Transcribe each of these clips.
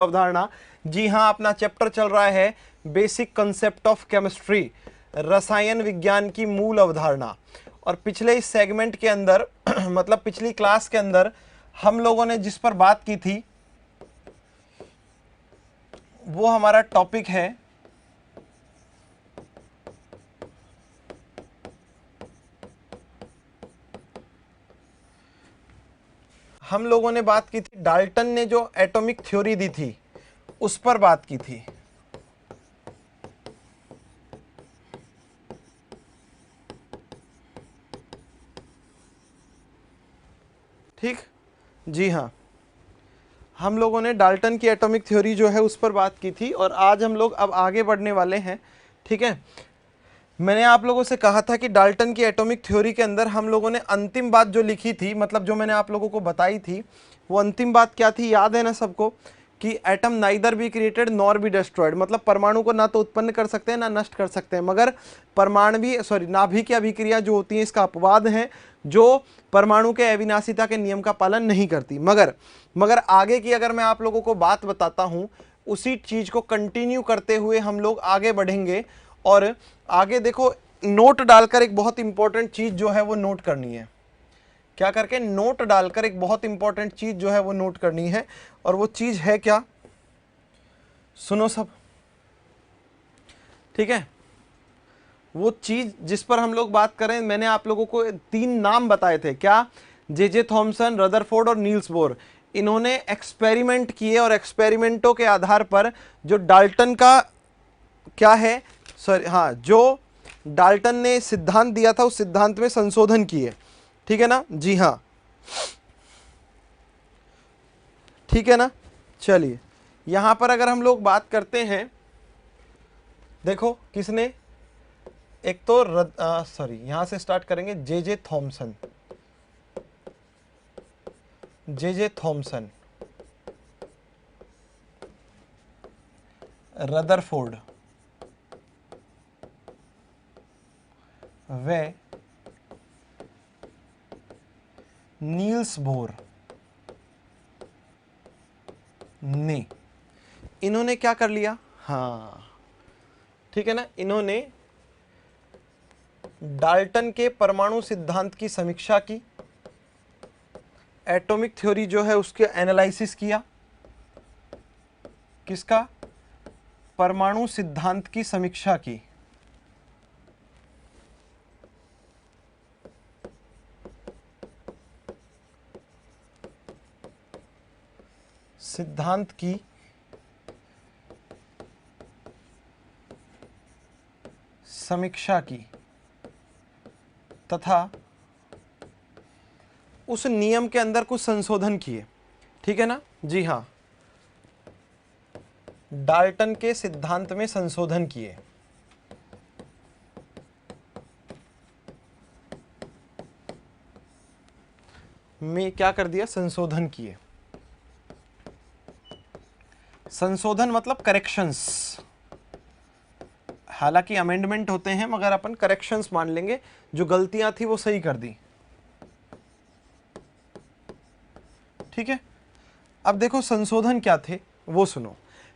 अवधारणा। जी हाँ, अपना चैप्टर चल रहा है बेसिक कंसेप्ट ऑफ केमिस्ट्री, रसायन विज्ञान की मूल अवधारणा। और पिछले इस सेगमेंट के अंदर मतलब पिछली क्लास के अंदर हम लोगों ने जिस पर बात की थी वो हमारा टॉपिक है हम लोगों ने बात की थी डाल्टन ने जो एटॉमिक थ्योरी दी थी उस पर बात की थी। ठीक, जी हाँ, हम लोगों ने डाल्टन की एटॉमिक थ्योरी जो है उस पर बात की थी और आज हम लोग अब आगे बढ़ने वाले हैं। ठीक है, मैंने आप लोगों से कहा था कि डाल्टन की एटॉमिक थ्योरी के अंदर हम लोगों ने अंतिम बात जो लिखी थी, मतलब जो मैंने आप लोगों को बताई थी, वो अंतिम बात क्या थी, याद है ना सबको, कि atom neither be created nor be destroyed, मतलब परमाणु को ना तो उत्पन्न कर सकते हैं ना नष्ट कर सकते हैं, मगर नाभिकीय अभिक्रिया जो होती है इसका अपवाद है जो परमाणु के अविनाशिता के नियम का पालन नहीं करती। मगर आगे की अगर मैं आप लोगों को बात बताता हूं, उसी चीज को कंटिन्यू करते हुए हम लोग आगे बढ़ेंगे। और आगे देखो, नोट डालकर एक बहुत इंपॉर्टेंट चीज जो है वो नोट करनी है। क्या करके? नोट डालकर एक बहुत इंपॉर्टेंट चीज जो है वो नोट करनी है। और वो चीज है क्या, सुनो सब। ठीक है, वो चीज जिस पर हम लोग बात करें, मैंने आप लोगों को 3 नाम बताए थे, क्या? जे थॉमसन, रदरफोर्ड और नील्स बोर। इन्होंने एक्सपेरिमेंट किए और एक्सपेरिमेंटों के आधार पर जो डाल्टन का क्या है, हाँ, जो डाल्टन ने सिद्धांत दिया था उस सिद्धांत में संशोधन किए। ठीक है ना? जी हाँ, ठीक है ना? चलिए, यहां पर अगर हम लोग बात करते हैं, देखो किसने, एक तो यहां से स्टार्ट करेंगे, J Thomson, J Thomson, Rutherford व नील्स बोर ने, इन्होंने क्या कर लिया, हाँ ठीक है ना, इन्होंने डाल्टन के परमाणु सिद्धांत की समीक्षा की, एटॉमिक थ्योरी जो है उसके एनालिसिस किया। किसका? परमाणु सिद्धांत की समीक्षा की। सिद्धांत की समीक्षा की तथा उस नियम के अंदर कुछ संशोधन किए। ठीक है ना? जी हाँ, डाल्टन के सिद्धांत में संशोधन किए। में क्या कर दिया? संशोधन किए। संशोधन मतलब करेक्शंस, हालांकि अमेंडमेंट होते हैं मगर अपन करेक्शंस मान लेंगे, जो गलतियां थी वो सही कर दी। ठीक है, अब देखो संशोधन क्या थे वो सुनो।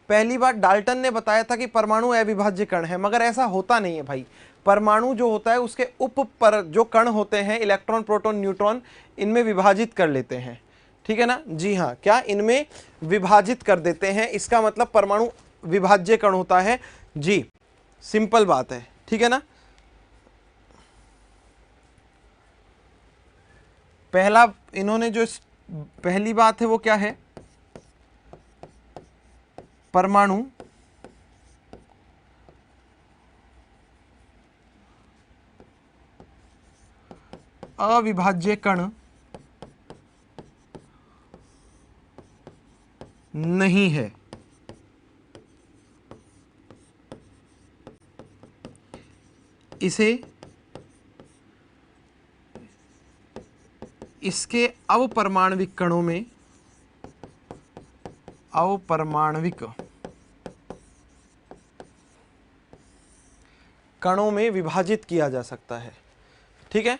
पहली बात, डाल्टन ने बताया था कि परमाणु अविभाज्य कण है, मगर ऐसा होता नहीं है भाई। परमाणु जो होता है उसके उप पर जो कण होते हैं, इलेक्ट्रॉन, प्रोटॉन, न्यूट्रॉन, इनमें विभाजित कर लेते हैं। ठीक है ना? जी हाँ, क्या? इनमें विभाजित कर देते हैं, इसका मतलब परमाणु विभाज्य कण होता है। जी, सिंपल बात है। ठीक है ना? पहला इन्होंने जो पहली बात है वो क्या है? परमाणु अविभाज्य कण नहीं है। इसे इसके अवपरमाणविक कणों में, अवपरमाणविक कणों में विभाजित किया जा सकता है। ठीक है?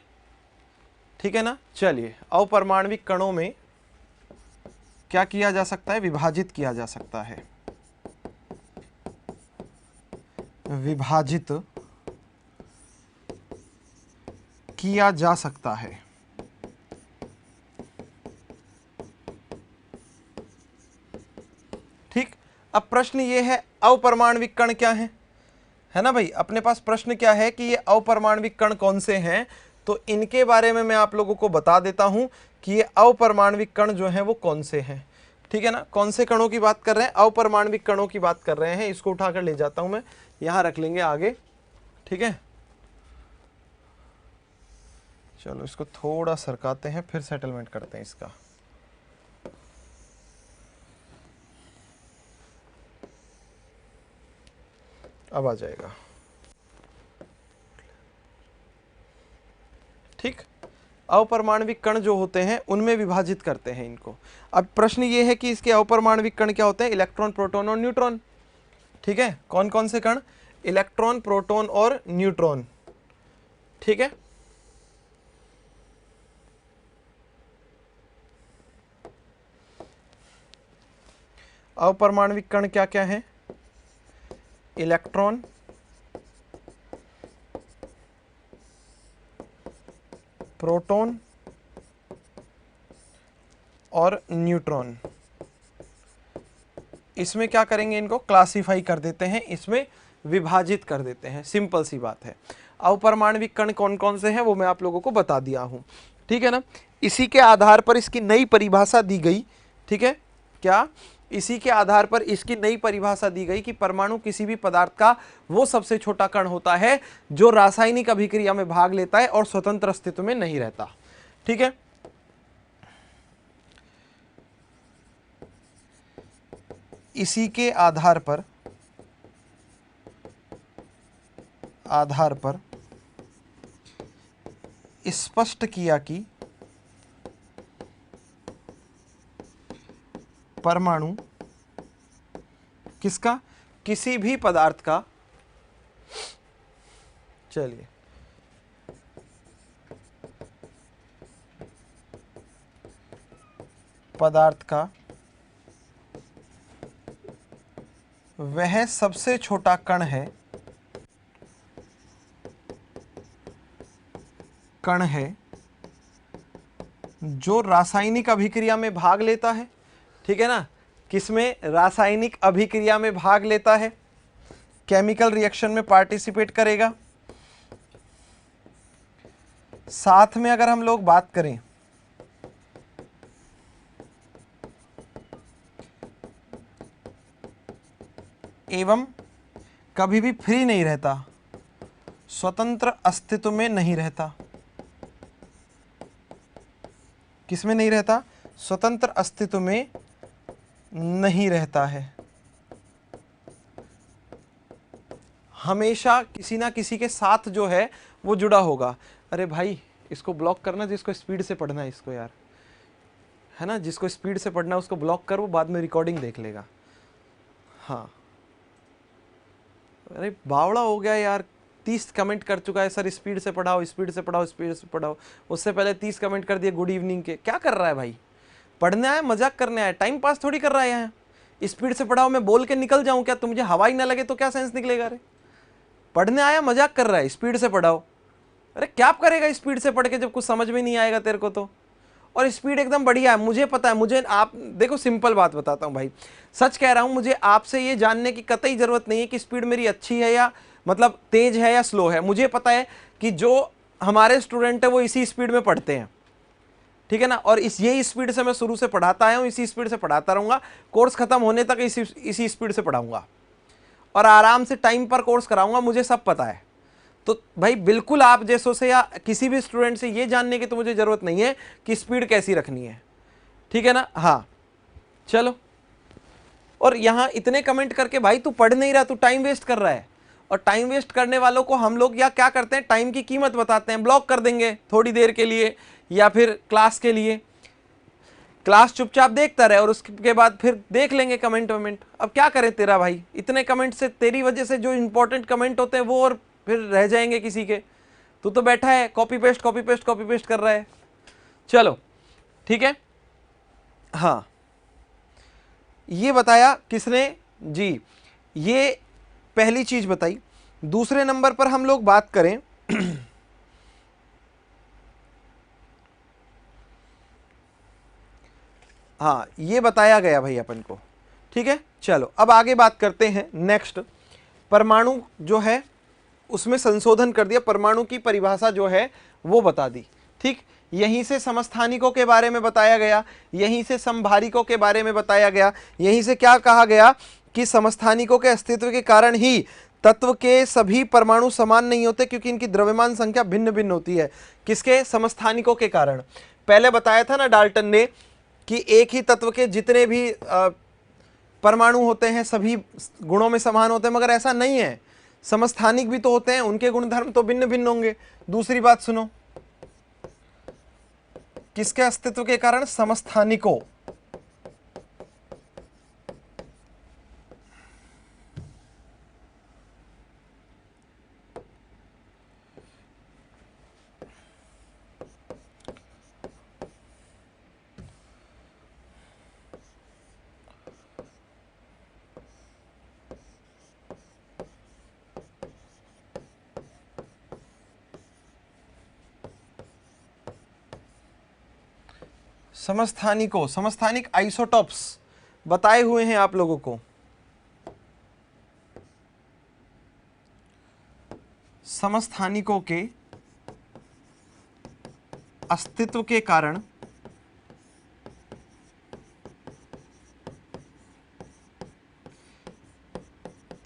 ठीक है ना? चलिए, अवपरमाणविक कणों में क्या किया जा सकता है, विभाजित किया जा सकता है, विभाजित किया जा सकता है। ठीक, अब प्रश्न ये है अपरमाणविक कण क्या है ना भाई, अपने पास प्रश्न क्या है कि ये अपरमाणविक कण कौन से हैं, तो इनके बारे में मैं आप लोगों को बता देता हूं कि ये अपरमाणविक कण जो हैं वो कौन से हैं। ठीक है ना, कौन से कणों की बात कर रहे हैं, अपरमाणविक कणों की बात कर रहे हैं। इसको उठाकर ले जाता हूं मैं, यहां रख लेंगे आगे। ठीक है, चलो इसको थोड़ा सरकाते हैं, फिर सेटलमेंट करते हैं इसका। अब आ जाएगा। ठीक, अपरमाणविक कण जो होते हैं उनमें विभाजित करते हैं इनको। अब प्रश्न ये है कि इसके अपरमाणविक कण क्या होते हैं, इलेक्ट्रॉन, प्रोटॉन और न्यूट्रॉन। ठीक है, कौन कौन से कण, इलेक्ट्रॉन, प्रोटॉन और न्यूट्रॉन। ठीक है, अपरमाणविक कण क्या क्या है, इलेक्ट्रॉन, प्रोटॉन और न्यूट्रॉन। इसमें क्या करेंगे, इनको क्लासिफाई कर देते हैं, इसमें विभाजित कर देते हैं, सिंपल सी बात है। अपरमाणविक कण कौन कौन से हैं वो मैं आप लोगों को बता दिया हूं। ठीक है ना, इसी के आधार पर इसकी नई परिभाषा दी गई। ठीक है, क्या, इसी के आधार पर इसकी नई परिभाषा दी गई कि परमाणु किसी भी पदार्थ का वो सबसे छोटा कण होता है जो रासायनिक अभिक्रिया में भाग लेता है और स्वतंत्र अस्तित्व में नहीं रहता। ठीक है, इसी के आधार पर स्पष्ट किया कि परमाणु किसका, किसी भी पदार्थ का, चलिए पदार्थ का वह सबसे छोटा कण है जो रासायनिक अभिक्रिया में भाग लेता है। ठीक है ना, किसमें, रासायनिक अभिक्रिया में भाग लेता है, केमिकल रिएक्शन में पार्टिसिपेट करेगा। साथ में अगर हम लोग बात करें एवं कभी भी फ्री नहीं रहता, स्वतंत्र अस्तित्व में नहीं रहता। किसमें नहीं रहता, स्वतंत्र अस्तित्व में नहीं रहता है, हमेशा किसी ना किसी के साथ जो है वो जुड़ा होगा। अरे भाई इसको ब्लॉक करना, जिसको स्पीड से पढ़ना है इसको यार, है ना, जिसको स्पीड से पढ़ना है उसको ब्लॉक कर, वो बाद में रिकॉर्डिंग देख लेगा। हाँ, अरे बावड़ा हो गया यार, 30 कमेंट कर चुका है, सर स्पीड से पढ़ाओ, स्पीड से पढ़ाओ, स्पीड से पढ़ाओ। उससे पहले 30 कमेंट कर दिए गुड इवनिंग के। क्या कर रहा है भाई, पढ़ने आया, मजाक करने आया, टाइम पास थोड़ी कर रहा है यहाँ। स्पीड से पढ़ाओ, मैं बोल के निकल जाऊं क्या, तो मुझे हवा ही ना लगे तो क्या सेंस निकलेगा। अरे पढ़ने आया, मजाक कर रहा है, स्पीड से पढ़ाओ। अरे क्या करेगा स्पीड से पढ़ के जब कुछ समझ में नहीं आएगा तेरे को तो। और स्पीड एकदम बढ़िया है, मुझे पता है। मुझे आप देखो, सिंपल बात बताता हूँ भाई, सच कह रहा हूँ, मुझे आपसे ये जानने की कतई जरूरत नहीं है कि स्पीड मेरी अच्छी है या मतलब तेज है या स्लो है। मुझे पता है कि जो हमारे स्टूडेंट है वो इसी स्पीड में पढ़ते हैं। ठीक है ना, और यही स्पीड से मैं शुरू से पढ़ाता आया हूँ, इसी स्पीड से पढ़ाता रहूंगा, कोर्स खत्म होने तक इसी स्पीड से पढ़ाऊंगा और आराम से टाइम पर कोर्स कराऊंगा, मुझे सब पता है। तो भाई बिल्कुल आप जैसों से या किसी भी स्टूडेंट से ये जानने की तो मुझे जरूरत नहीं है कि स्पीड कैसी रखनी है। ठीक है ना, हाँ चलो। और यहाँ इतने कमेंट करके भाई तू पढ़ नहीं रहा, तू टाइम वेस्ट कर रहा है। और टाइम वेस्ट करने वालों को हम लोग या क्या करते हैं, टाइम की कीमत बताते हैं, ब्लॉक कर देंगे थोड़ी देर के लिए या फिर क्लास के लिए। क्लास चुपचाप देखता रहे और उसके बाद फिर देख लेंगे कमेंट वमेंट। अब क्या करें तेरा भाई, इतने कमेंट से तेरी वजह से जो इंपॉर्टेंट कमेंट होते हैं वो और फिर रह जाएंगे किसी के। तू तो बैठा है copy paste copy paste copy paste कर रहा है। चलो ठीक है, हाँ ये बताया किसने जी, ये पहली चीज बताई। दूसरे नंबर पर हम लोग बात करें हाँ, ये बताया गया भाई अपन को, ठीक है। चलो अब आगे बात करते हैं। नेक्स्ट, परमाणु जो है उसमें संशोधन कर दिया, परमाणु की परिभाषा जो है वो बता दी, ठीक। यहीं से समस्थानिकों के बारे में बताया गया, यहीं से समभारिकों के बारे में बताया गया, यहीं से क्या कहा गया कि समस्थानिकों के अस्तित्व के कारण ही तत्व के सभी परमाणु समान नहीं होते, क्योंकि इनकी द्रव्यमान संख्या भिन्न भिन्न होती है। किसके? समस्थानिकों के कारण। पहले बताया था ना डाल्टन ने कि एक ही तत्व के जितने भी परमाणु होते हैं सभी गुणों में समान होते हैं, मगर ऐसा नहीं है, समस्थानिक भी तो होते हैं, उनके गुणधर्म तो भिन्न भिन्न होंगे। दूसरी बात सुनो, किसके अस्तित्व के कारण? समस्थानिकों। समस्थानिकों, समस्थानिक आइसोटॉप्स बताए हुए हैं आप लोगों को। समस्थानिकों के अस्तित्व के कारण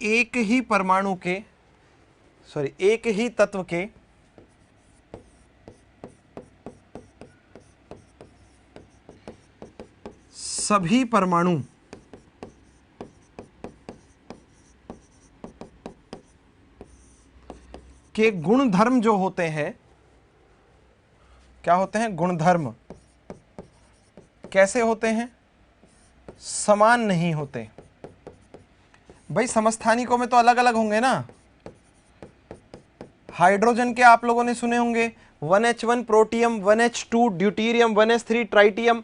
एक ही परमाणु के, सॉरी, एक ही तत्व के सभी परमाणु के गुणधर्म जो होते हैं, क्या होते हैं? गुणधर्म। कैसे होते हैं? समान नहीं होते। भाई समस्थानिकों में तो अलग अलग होंगे ना। हाइड्रोजन के आप लोगों ने सुने होंगे 1H1 protium, 1H2 deuterium, 1H3 tritium,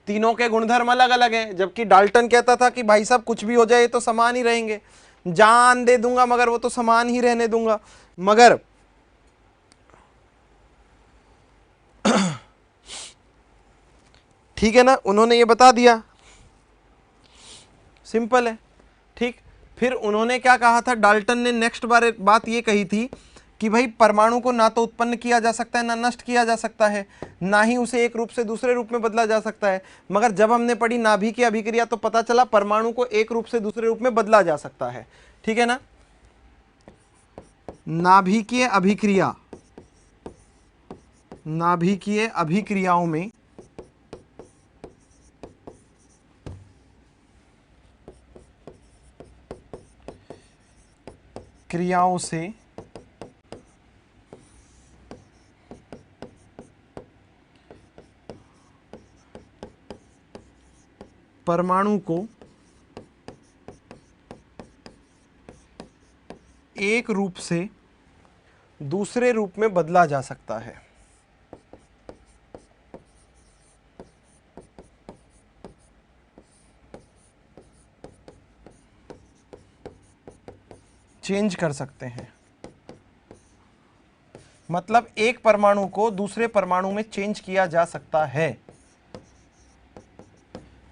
तीनों के गुणधर्म अलग अलग हैं। जबकि डाल्टन कहता था कि भाई साहब कुछ भी हो जाए ये तो समान ही रहेंगे, जान दे दूंगा मगर वो तो समान ही रहने दूंगा। मगर ठीक है ना, उन्होंने ये बता दिया, सिंपल है, ठीक। फिर उन्होंने क्या कहा था डाल्टन ने? नेक्स्ट बात ये कही थी कि भाई परमाणु को ना तो उत्पन्न किया जा सकता है, ना नष्ट किया जा सकता है, ना ही उसे एक रूप से दूसरे रूप में बदला जा सकता है। मगर जब हमने पढ़ी नाभिकीय अभिक्रिया तो पता चला परमाणु को एक रूप से दूसरे रूप में बदला जा सकता है, ठीक है ना। नाभिकीय अभिक्रिया, नाभिकीय अभिक्रियाओं में क्रियाओं से परमाणु को एक रूप से दूसरे रूप में बदला जा सकता है। चेंज कर सकते हैं, मतलब एक परमाणु को दूसरे परमाणु में चेंज किया जा सकता है,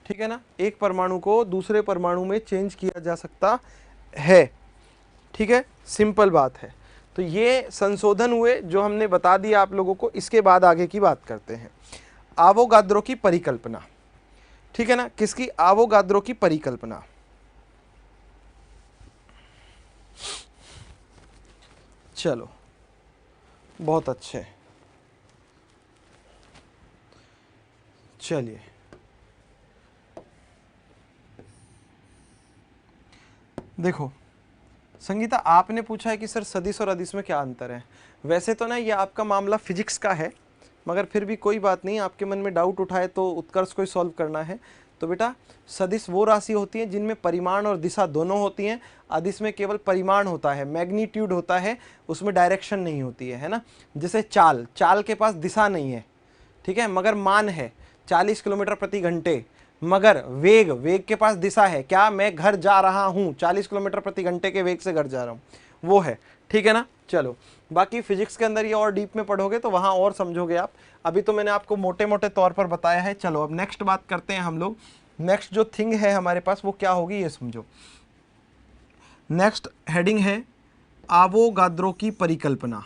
ठीक है ना। एक परमाणु को दूसरे परमाणु में चेंज किया जा सकता है, ठीक है, सिंपल बात है। तो ये संशोधन हुए जो हमने बता दिया आप लोगों को। इसके बाद आगे की बात करते हैं, आवोगाद्रो की परिकल्पना, ठीक है ना। किसकी? आवोगाद्रो की परिकल्पना। चलो बहुत अच्छे, चलिए देखो संगीता, आपने पूछा है कि सर सदिश और अदिश में क्या अंतर है। वैसे तो ना ये आपका मामला फिजिक्स का है, मगर फिर भी कोई बात नहीं, आपके मन में डाउट उठाए तो उत्कर्ष को ही सॉल्व करना है। तो बेटा सदिश वो राशि होती है जिनमें परिमाण और दिशा दोनों होती हैं। अदिश में केवल परिमाण होता है, मैग्नीट्यूड होता है, उसमें डायरेक्शन नहीं होती है ना। जैसे चाल, चाल के पास दिशा नहीं है, ठीक है, मगर मान है 40 किलोमीटर प्रति घंटे। मगर वेग, वेग के पास दिशा है क्या, मैं घर जा रहा हूं, 40 किलोमीटर प्रति घंटे के वेग से घर जा रहा हूं, वो है। ठीक है ना। चलो बाकी फिजिक्स के अंदर ये और डीप में पढ़ोगे तो वहां और समझोगे आप, अभी तो मैंने आपको मोटे मोटे तौर पर बताया है। चलो अब नेक्स्ट बात करते हैं हम लोग। नेक्स्ट जो थिंग है हमारे पास वो क्या होगी ये समझो। नेक्स्ट हेडिंग है आवोगाद्रो की परिकल्पना।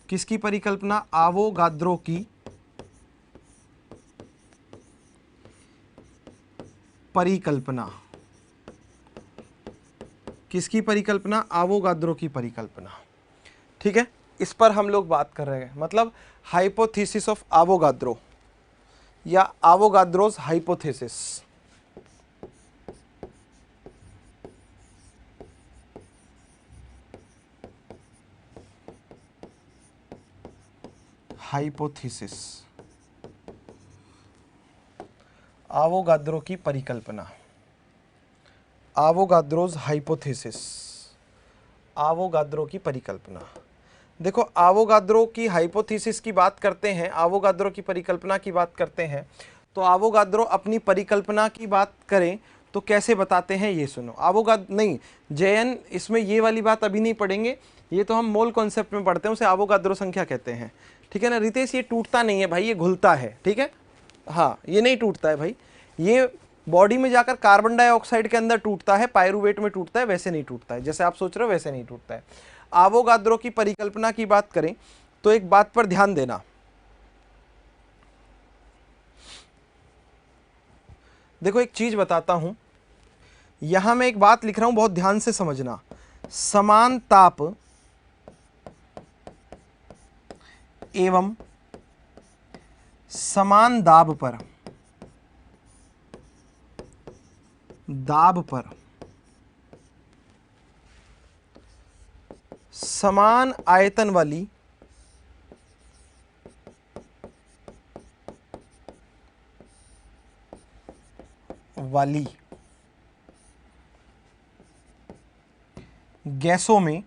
किसकी परिकल्पना, आवोगाद्रो की परिकल्पना। किसकी परिकल्पना, आवोगाद्रो की परिकल्पना। ठीक है, इस पर हम लोग बात कर रहे हैं, मतलब हाइपोथेसिस ऑफ आवोगाद्रो या आवोगाद्रोस हाइपोथेसिस। हाइपोथेसिस, आवोगाद्रो की परिकल्पना, आवोगाद्रोस हाइपोथेसिस, आवोगाद्रो की परिकल्पना। देखो आवोगाद्रो की हाइपोथेसिस की बात करते हैं, आवोगाद्रो की परिकल्पना की बात करते हैं, तो आवोगाद्रो अपनी परिकल्पना की बात करें तो कैसे बताते हैं ये सुनो। नहीं जयन, इसमें ये वाली बात अभी नहीं पढ़ेंगे, ये तो हम मोल कॉन्सेप्ट में पढ़ते हैं, उसे आवोगाद्रो संख्या कहते हैं। ठीक है ना रितेश, ये टूटता नहीं है भाई, ये घुलता है। ठीक है, हाँ ये नहीं टूटता है भाई, ये बॉडी में जाकर कार्बन डाइऑक्साइड के अंदर टूटता है, पायरुवेट में टूटता है, वैसे नहीं टूटता है, जैसे आप सोच रहे हो वैसे नहीं टूटता है। आवोगाद्रो की परिकल्पना की बात करें तो एक बात पर ध्यान देना, देखो एक चीज बताता हूं, यहां मैं एक बात लिख रहा हूं, बहुत ध्यान से समझना। समान ताप एवं समान दाब पर समान आयतन वाली गैसों में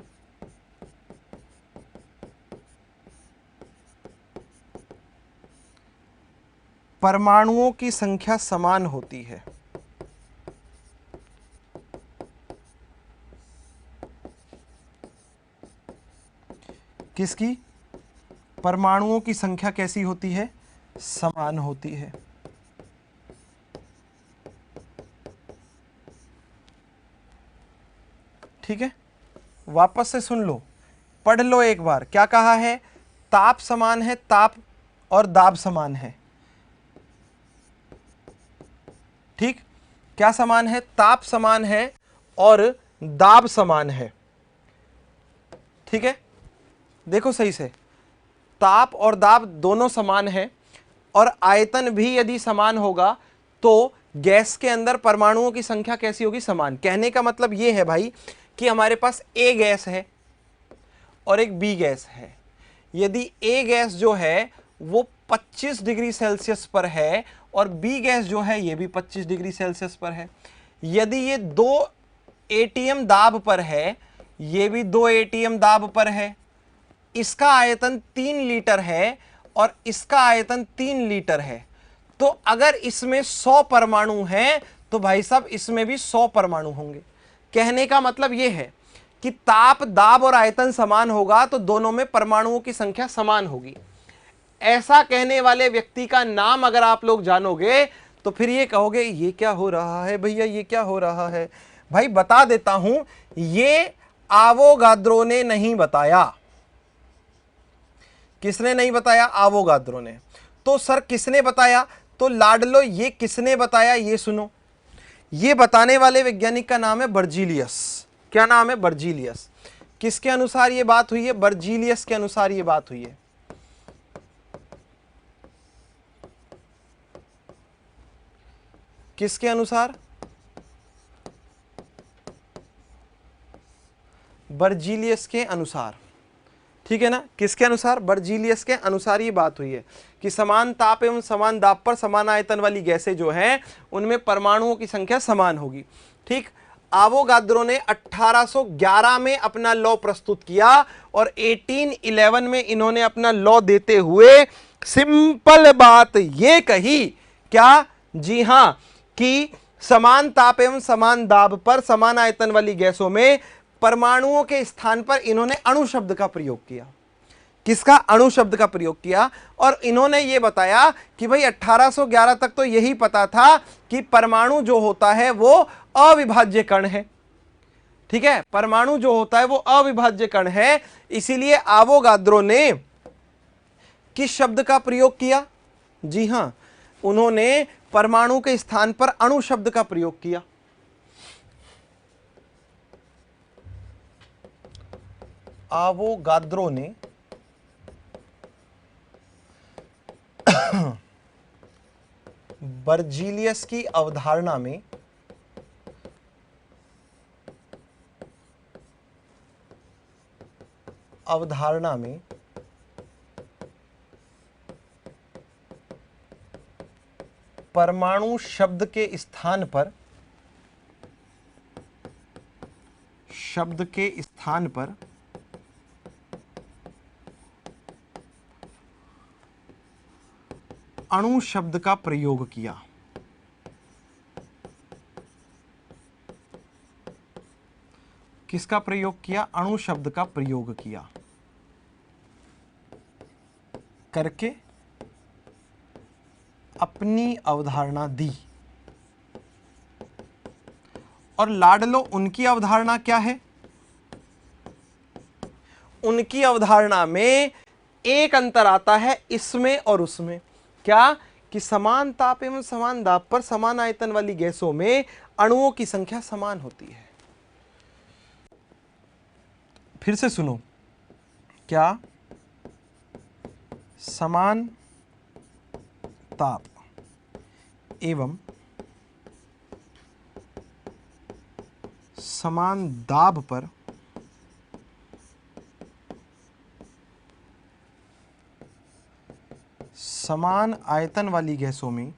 परमाणुओं की संख्या समान होती है। किसकी, परमाणुओं की संख्या कैसी होती है, समान होती है। ठीक है, वापस से सुन लो, पढ़ लो एक बार, क्या कहा है, ताप समान है, ताप और दाब समान है। ठीक, क्या समान है, ताप समान है और दाब समान है। ठीक है, देखो सही से, ताप और दाब दोनों समान है और आयतन भी यदि समान होगा तो गैस के अंदर परमाणुओं की संख्या कैसी होगी, समान। कहने का मतलब यह है भाई कि हमारे पास ए गैस है और एक बी गैस है। यदि ए गैस जो है वो 25 डिग्री सेल्सियस पर है और बी गैस जो है ये भी 25 डिग्री सेल्सियस पर है, यदि ये 2 एटीएम दाब पर है, ये भी 2 एटीएम दाब पर है, इसका आयतन 3 लीटर है और इसका आयतन 3 लीटर है, तो अगर इसमें 100 परमाणु हैं तो भाई साहब इसमें भी 100 परमाणु होंगे। कहने का मतलब यह है कि ताप, दाब और आयतन समान होगा तो दोनों में परमाणुओं की संख्या समान होगी। ऐसा कहने वाले व्यक्ति का नाम अगर आप लोग जानोगे तो फिर ये कहोगे ये क्या हो रहा है भैया, ये क्या हो रहा है। भाई बता देता हूं, ये आवोगाद्रो ने नहीं बताया। किसने नहीं बताया, आवोगाद्रो ने। तो सर किसने बताया, तो लाडलो ये किसने बताया ये सुनो। ये बताने वाले वैज्ञानिक का नाम है बर्जीलियस। क्या नाम है, बर्जीलियस। किसके अनुसार ये बात हुई है, बर्जीलियस के अनुसार ये बात हुई है। किसके अनुसार, बर्जीलियस के अनुसार। ठीक है ना, किसके अनुसार, बर्जीलियस के अनुसार ये बात हुई है कि समान ताप एवं समान दाब पर समान आयतन वाली गैसें जो हैं उनमें परमाणुओं की संख्या समान होगी। ठीक, आवोगाद्रो ने 1811 में अपना लॉ प्रस्तुत किया और 1811 में इन्होंने अपना लॉ देते हुए सिंपल बात ये कही क्या? जी हां, कि समान ताप एवं समान दाब पर समान आयतन वाली गैसों में परमाणुओं के स्थान पर इन्होंने अणु शब्द का प्रयोग किया। किसका? अणु शब्द का प्रयोग किया। और इन्होंने यह बताया कि भाई 1811 तक तो यही पता था कि परमाणु जो होता है वो अविभाज्य कण है। ठीक है, परमाणु जो होता है वो अविभाज्य कण है। इसीलिए आवोगाद्रो ने किस शब्द का प्रयोग किया? जी हां, उन्होंने परमाणु के स्थान पर अणु शब्द का प्रयोग किया। आवोगाद्रो ने बर्जीलियस की अवधारणा में परमाणु शब्द के स्थान पर अणु शब्द का प्रयोग किया। किसका प्रयोग किया? अणु शब्द का प्रयोग किया करके अपनी अवधारणा दी। और लाडलो, उनकी अवधारणा क्या है? उनकी अवधारणा में एक अंतर आता है इसमें और उसमें। क्या? कि समान ताप एवं समान दाब पर समान आयतन वाली गैसों में अणुओं की संख्या समान होती है। फिर से सुनो, क्या? समान ताप एवं समान दाब पर समान आयतन वाली गैसों में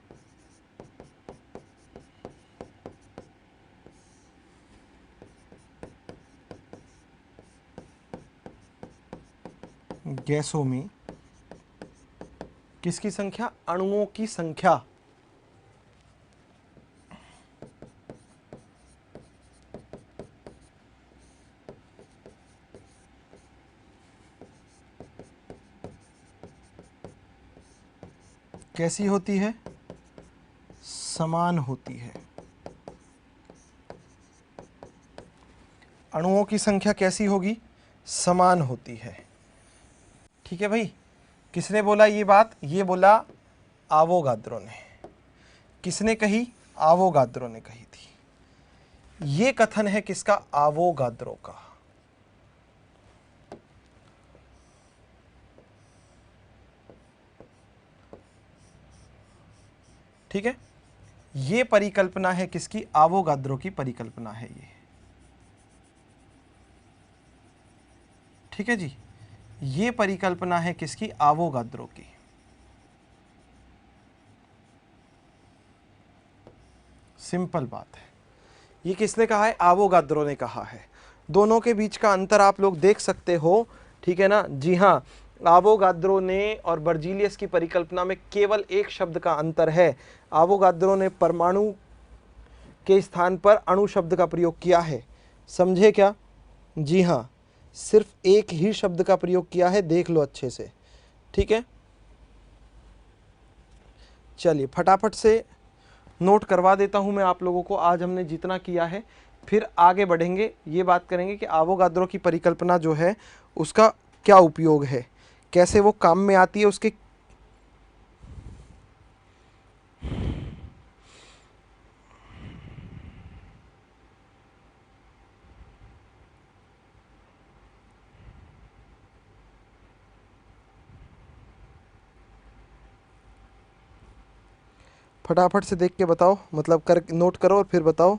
किसकी संख्या? अणुओं की संख्या कैसी होती है? समान होती है। अणुओं की संख्या कैसी होगी? समान होती है। ठीक है भाई, किसने बोला ये बात? ये बोला आवोगाद्रो ने। किसने कही? आवोगाद्रो ने कही थी। ये कथन है किसका? आवोगाद्रो का। ठीक है, ये परिकल्पना है किसकी? आवोगाद्रो की परिकल्पना है ये। ठीक है जी, ये परिकल्पना है किसकी? आवोगाद्रो की। सिंपल बात है। ये किसने कहा है? आवोगाद्रो ने कहा है। दोनों के बीच का अंतर आप लोग देख सकते हो। ठीक है ना? जी हाँ, आवोगाद्रो ने और बर्जीलियस की परिकल्पना में केवल एक शब्द का अंतर है। आवोगाद्रो ने परमाणु के स्थान पर अणु शब्द का प्रयोग किया है। समझे क्या? जी हाँ, सिर्फ एक ही शब्द का प्रयोग किया है, देख लो अच्छे से। ठीक है, चलिए फटाफट से नोट करवा देता हूं मैं आप लोगों को। आज हमने जितना किया है, फिर आगे बढ़ेंगे, ये बात करेंगे कि आवोगाद्रो की परिकल्पना जो है उसका क्या उपयोग है, कैसे वो काम में आती है, उसके फटाफट से देख के बताओ, मतलब कर नोट करो और फिर बताओ।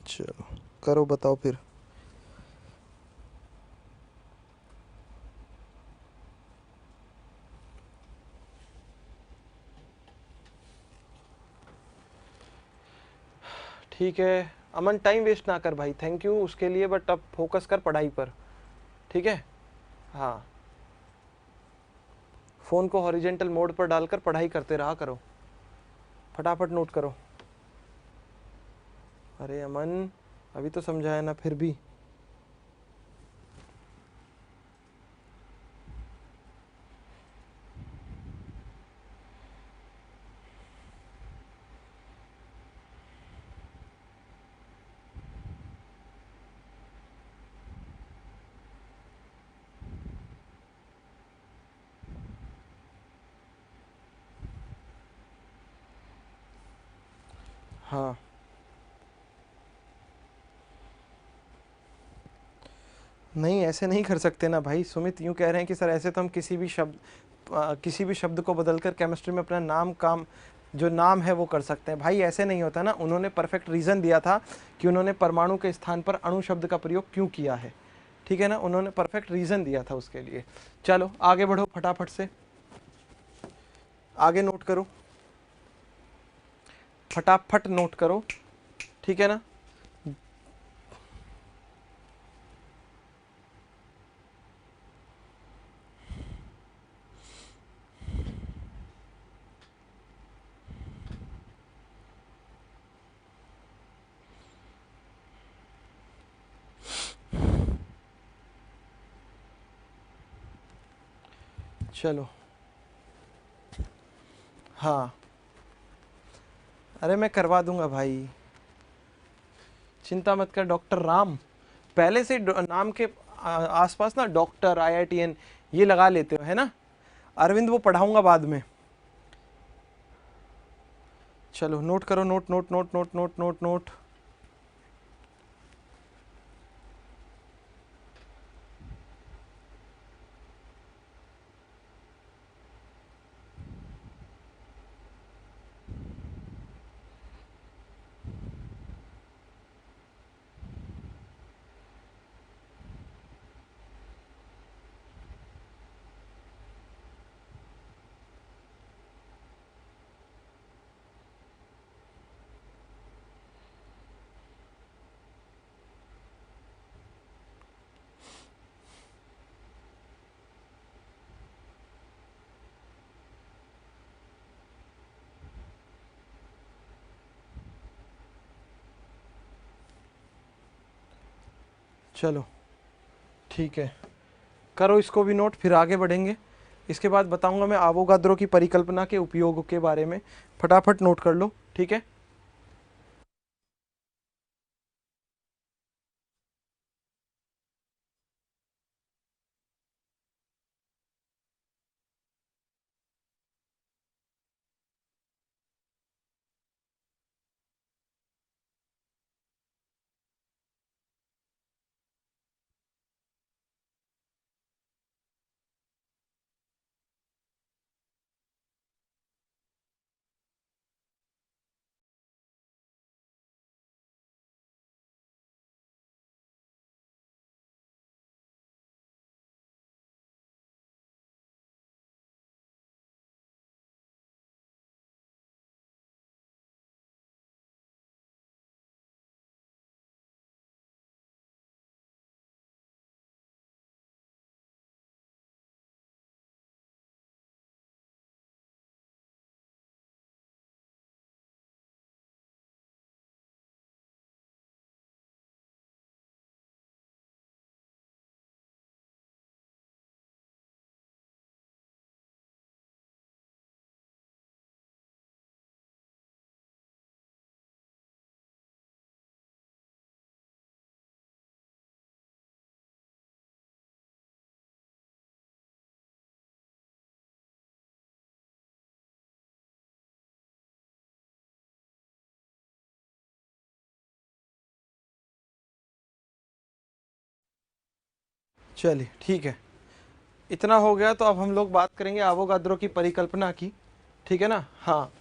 चलो करो, बताओ फिर। ठीक है अमन, टाइम वेस्ट ना कर भाई, थैंक यू उसके लिए, बट अब फोकस कर पढ़ाई पर। ठीक है। हाँ, फ़ोन को हॉरिजेंटल मोड पर डालकर पढ़ाई करते रहा करो, फटाफट नोट करो। अरे अमन, अभी तो समझाया ना, फिर भी। हाँ, नहीं ऐसे नहीं कर सकते ना भाई। सुमित यूँ कह रहे हैं कि सर ऐसे तो हम किसी भी शब्द को बदलकर केमिस्ट्री में अपना नाम काम जो नाम है वो कर सकते हैं। भाई ऐसे नहीं होता ना, उन्होंने परफेक्ट रीज़न दिया था कि उन्होंने परमाणु के स्थान पर अणु शब्द का प्रयोग क्यों किया है, ठीक है ना, उन्होंने परफेक्ट रीज़न दिया था उसके लिए। चलो आगे बढ़ो, फटाफट से आगे नोट करो, फटाफट नोट करो, ठीक है ना। चलो, हाँ, अरे मैं करवा दूंगा भाई, चिंता मत कर। डॉक्टर राम, पहले से नाम के आसपास ना डॉक्टर IITN ये लगा लेते हो, है ना। अरविंद वो पढ़ाऊंगा बाद में। चलो नोट करो, note note note note note note note. चलो ठीक है, करो इसको भी नोट, फिर आगे बढ़ेंगे। इसके बाद बताऊंगा मैं आवोगाद्रो की परिकल्पना के उपयोग के बारे में, फटाफट नोट कर लो, ठीक है। चलिए ठीक है, इतना हो गया तो अब हम लोग बात करेंगे आवोगाद्रो की परिकल्पना की, ठीक है ना। हाँ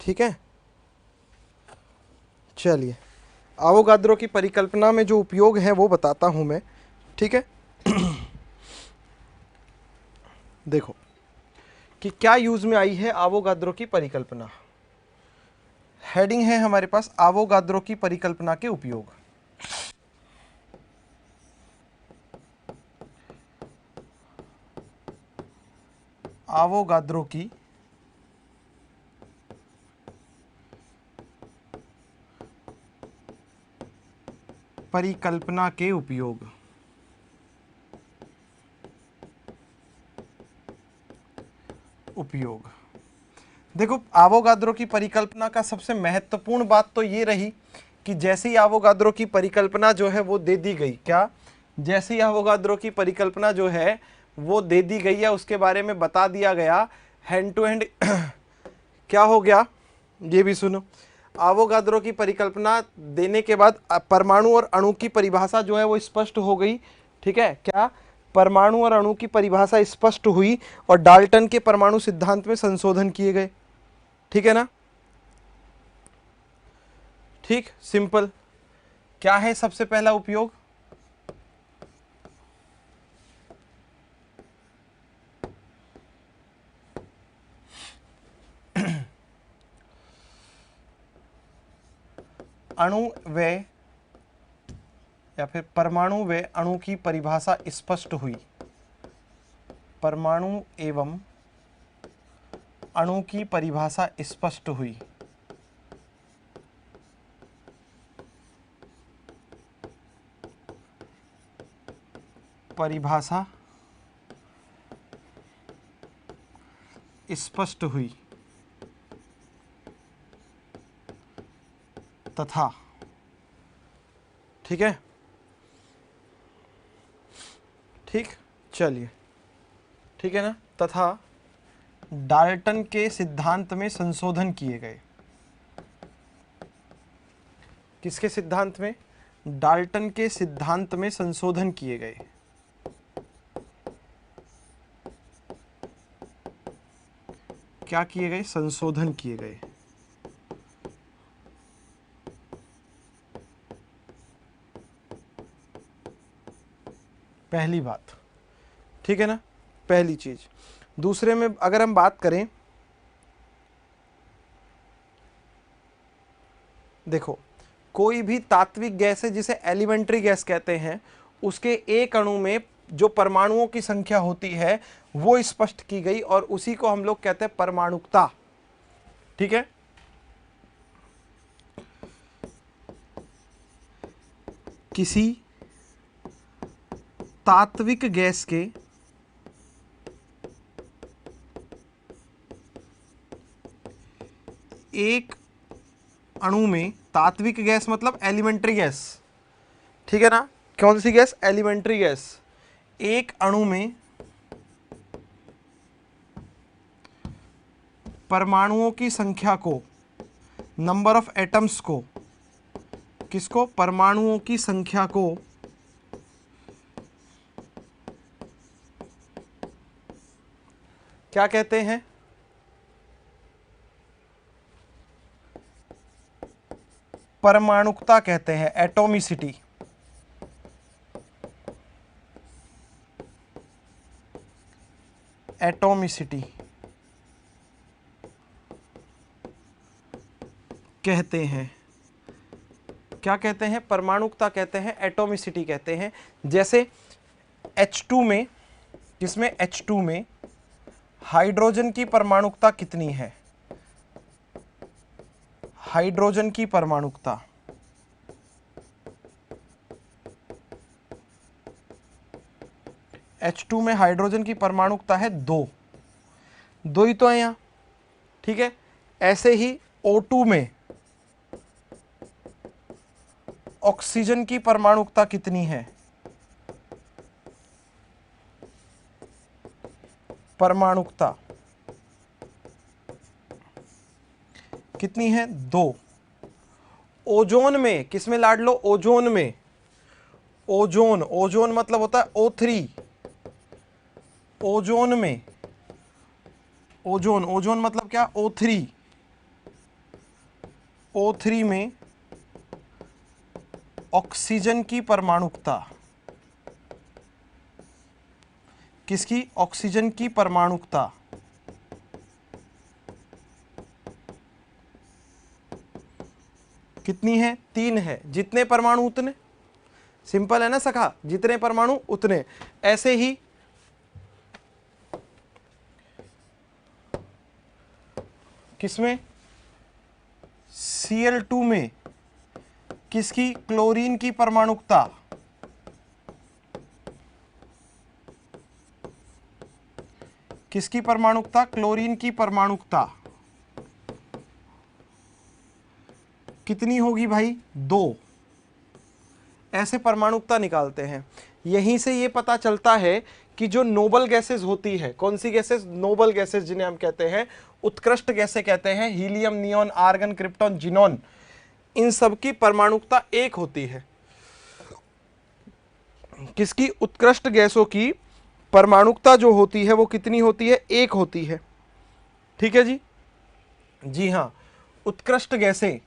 ठीक है, चलिए आवोगाद्रो की परिकल्पना में जो उपयोग है वो बताता हूं मैं, ठीक है। देखो कि क्या यूज में आई है आवोगाद्रो की परिकल्पना। हेडिंग है हमारे पास आवोगाद्रो की परिकल्पना के उपयोग, आवोगाद्रो की परिकल्पना के उपयोग। देखो, आवोगाद्रो की परिकल्पना का सबसे महत्वपूर्ण बात तो ये रही कि जैसे ही आवोगाद्रो की परिकल्पना जो है वो दे दी गई, क्या जैसे ही आवोगाद्रो की परिकल्पना जो है वो दे दी गई या उसके बारे में बता दिया गया, हैंड टू हैंड क्या हो गया, ये भी सुनो। आवोगाद्रो की परिकल्पना देने के बाद परमाणु और अणु की परिभाषा जो है वो स्पष्ट हो गई। ठीक है, क्या परमाणु और अणु की परिभाषा स्पष्ट हुई और डाल्टन के परमाणु सिद्धांत में संशोधन किए गए। ठीक है ना, ठीक, सिंपल। क्या है सबसे पहला उपयोग? अणु व या फिर परमाणु व अणु की परिभाषा स्पष्ट हुई। परमाणु एवं अणु की परिभाषा स्पष्ट हुई। परिभाषा स्पष्ट हुई तथा, ठीक है, ठीक, चलिए, ठीक है ना, तथा डाल्टन के सिद्धांत में संशोधन किए गए। किसके सिद्धांत में? डाल्टन के सिद्धांत में संशोधन किए गए। क्या किए गए? संशोधन किए गए। पहली बात, ठीक है ना, पहली चीज। दूसरे में अगर हम बात करें, देखो, कोई भी तात्विक गैस है जिसे एलिमेंट्री गैस कहते हैं, उसके एक अणु में जो परमाणुओं की संख्या होती है वो स्पष्ट की गई और उसी को हम लोग कहते हैं परमाणुकता। ठीक है, किसी तात्विक गैस के एक अणु में, तात्विक गैस मतलब एलिमेंट्री गैस, ठीक है ना, कौन सी गैस? Elementary gas. एक अणु में परमाणुओं की संख्या को, नंबर ऑफ एटम्स को, किसको? परमाणुओं की संख्या को क्या कहते हैं? परमाणुकता कहते हैं, एटोमिसिटी। एटोमिसिटी कहते हैं। क्या कहते हैं? परमाणुकता कहते हैं, एटोमिसिटी कहते हैं। जैसे H2 में, किसमें? H2 में हाइड्रोजन की परमाणुकता कितनी है? हाइड्रोजन की परमाणुकता H2 में हाइड्रोजन की परमाणुकता है 2, 2 ही तो है यहां। ठीक है, ऐसे ही O2 में ऑक्सीजन की परमाणुकता कितनी है? परमाणुकता कितनी है? 2। ओजोन में, किसमें लाड लो? ओजोन में, ओजोन, ओजोन मतलब होता है O3। ओजोन में, ओजोन, ओजोन मतलब क्या? O3। O3 में ऑक्सीजन की परमाणुकता, किसकी? ऑक्सीजन की परमाणुकता कितनी है? 3 है। जितने परमाणु उतने, सिंपल है ना सखा, जितने परमाणु उतने। ऐसे ही किसमें? Cl2 में किसकी? क्लोरीन की परमाणुकता। किसकी परमाणुकता? क्लोरीन की परमाणुकता कितनी होगी भाई? 2। ऐसे परमाणुकता निकालते हैं। यहीं से ये पता चलता है कि जो नोबल गैसेस होती है, कौन सी गैसेस? नोबल गैसेस, जिन्हें हम कहते हैं उत्कृष्ट गैसें कहते हैं, helium, neon, argon, krypton, xenon, इन सब की परमाणुकता 1 होती है। किसकी? उत्कृष्ट गैसों की परमाणुकता जो होती है वो कितनी होती है? 1 होती है। ठीक है जी? जी हां, उत्कृष्ट गैसें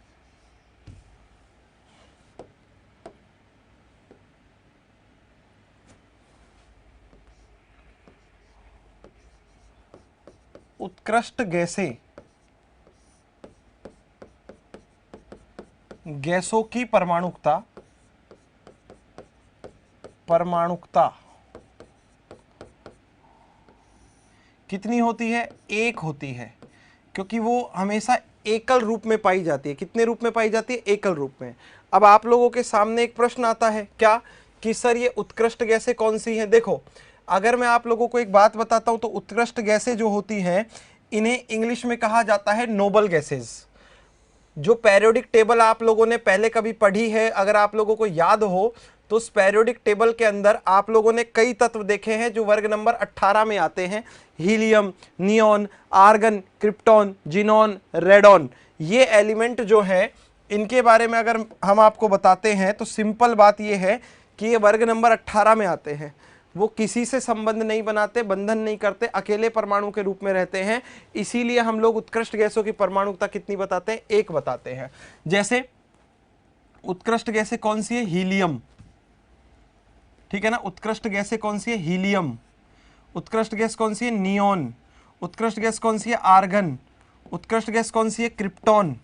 उत्कृष्ट गैसें गैसों की परमाणुकता कितनी होती है? 1 होती है, क्योंकि वो हमेशा एकल रूप में पाई जाती है। कितने रूप में पाई जाती है? एकल रूप में। अब आप लोगों के सामने एक प्रश्न आता है, क्या? कि सर ये उत्कृष्ट गैसें कौन सी हैं? देखो, अगर मैं आप लोगों को एक बात बताता हूं तो उत्कृष्ट गैसें जो होती हैं इन्हें इंग्लिश में कहा जाता है नोबल गैसेज। जो पेरियोडिक टेबल आप लोगों ने पहले कभी पढ़ी है, अगर आप लोगों को याद हो तो उस पेरियोडिक टेबल के अंदर आप लोगों ने कई तत्व देखे हैं जो वर्ग नंबर 18 में आते हैं। Helium, neon, argon, krypton, xenon, radon, ये एलिमेंट जो है इनके बारे में अगर हम आपको बताते हैं तो सिंपल बात ये है कि ये वर्ग नंबर 18 में आते हैं। वो किसी से संबंध नहीं बनाते, बंधन नहीं करते, अकेले परमाणु के रूप में रहते हैं। इसीलिए हम लोग उत्कृष्ट गैसों की परमाणुकता कितनी बताते हैं? 1 बताते हैं। जैसे उत्कृष्ट गैसें कौन सी है? हीलियम। ठीक है ना? उत्कृष्ट गैसें कौन सी है? हीलियम। उत्कृष्ट गैस कौन सी है? नियोन। उत्कृष्ट गैस कौन सी है? आर्गन। उत्कृष्ट गैस कौन सी है? क्रिप्टॉन।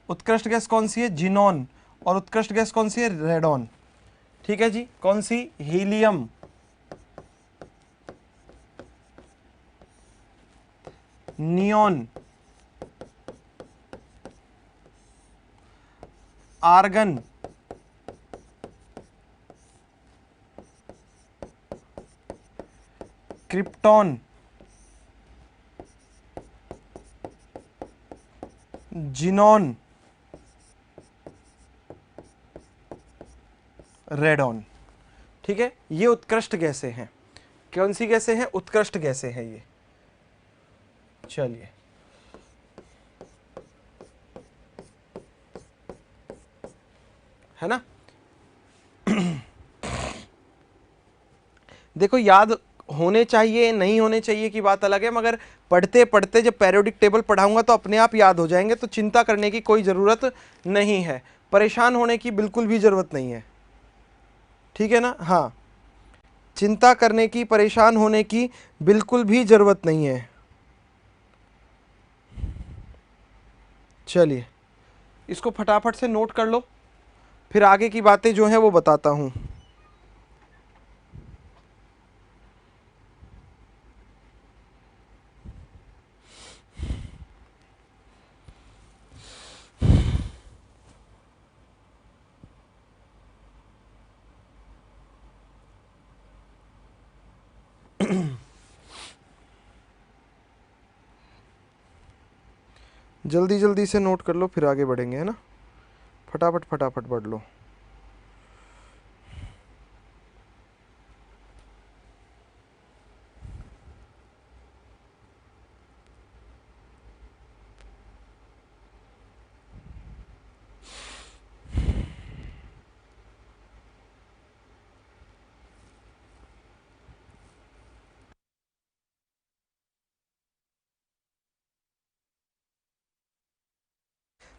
उत्कृष्ट गैस कौन सी है? जिनॉन। और उत्कृष्ट गैस कौन सी है? रेडॉन। ठीक है जी? कौन सी? Helium, neon, argon, krypton, xenon, radon. ठीक है? ये उत्कृष्ट गैसें हैं। कौन सी गैसें हैं? उत्कृष्ट गैसें हैं ये। चलिए, है ना? देखो, याद होने चाहिए नहीं होने चाहिए की बात अलग है, मगर पढ़ते पढ़ते जब पेरियोडिक टेबल पढ़ाऊंगा तो अपने आप याद हो जाएंगे, तो चिंता करने की कोई ज़रूरत नहीं है, परेशान होने की बिल्कुल भी ज़रूरत नहीं है। ठीक है ना? हाँ, चिंता करने की, परेशान होने की बिल्कुल भी ज़रूरत नहीं है। चलिए, इसको फटाफट से नोट कर लो, फिर आगे की बातें जो हैं वो बताता हूँ। जल्दी जल्दी से नोट कर लो, फिर आगे बढ़ेंगे, है ना? फटाफट फटाफट पढ़ लो।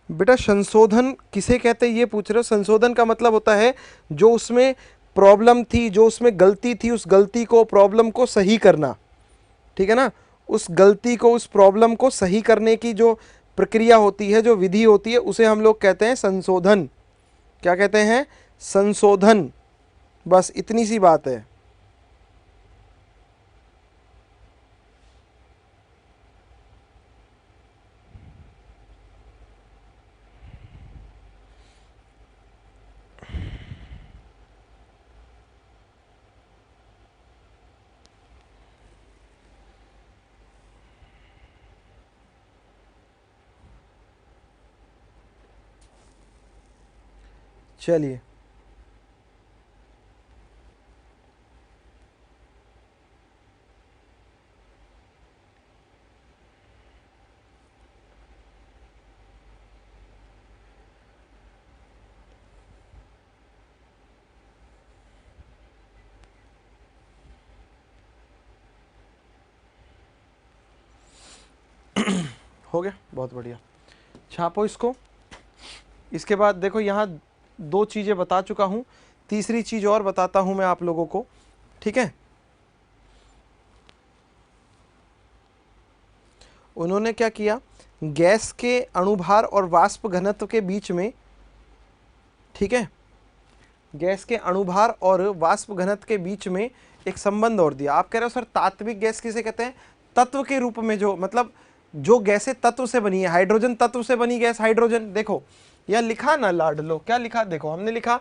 बेटा, संशोधन किसे कहते हैं ये पूछ रहे हो? संशोधन का मतलब होता है जो उसमें प्रॉब्लम थी, जो उसमें गलती थी, उस गलती को, प्रॉब्लम को सही करना। ठीक है ना? उस गलती को, उस प्रॉब्लम को सही करने की जो प्रक्रिया होती है, जो विधि होती है, उसे हम लोग कहते हैं संशोधन। क्या कहते हैं? संशोधन। बस इतनी सी बात है। चलिए हो गया, बहुत बढ़िया। छापो इसको। इसके बाद देखो यहाँ 2 चीज़ें बता चुका हूँ, तीसरी चीज़ और बताता हूँ मैं आप लोगों को, ठीक है। उन्होंने क्या किया, गैस के अणुभार और वाष्प घनत्व के बीच में, ठीक है, गैस के अणुभार और वाष्प घनत्व के बीच में एक संबंध और दिया। आप कह रहे हो सर तात्विक गैस किसे कहते हैं? तत्व के रूप में जो, मतलब जो गैसें तत्व से बनी है, हाइड्रोजन तत्व से बनी गैस हाइड्रोजन। देखो यह लिखा ना लाडलो, क्या लिखा देखो, हमने लिखा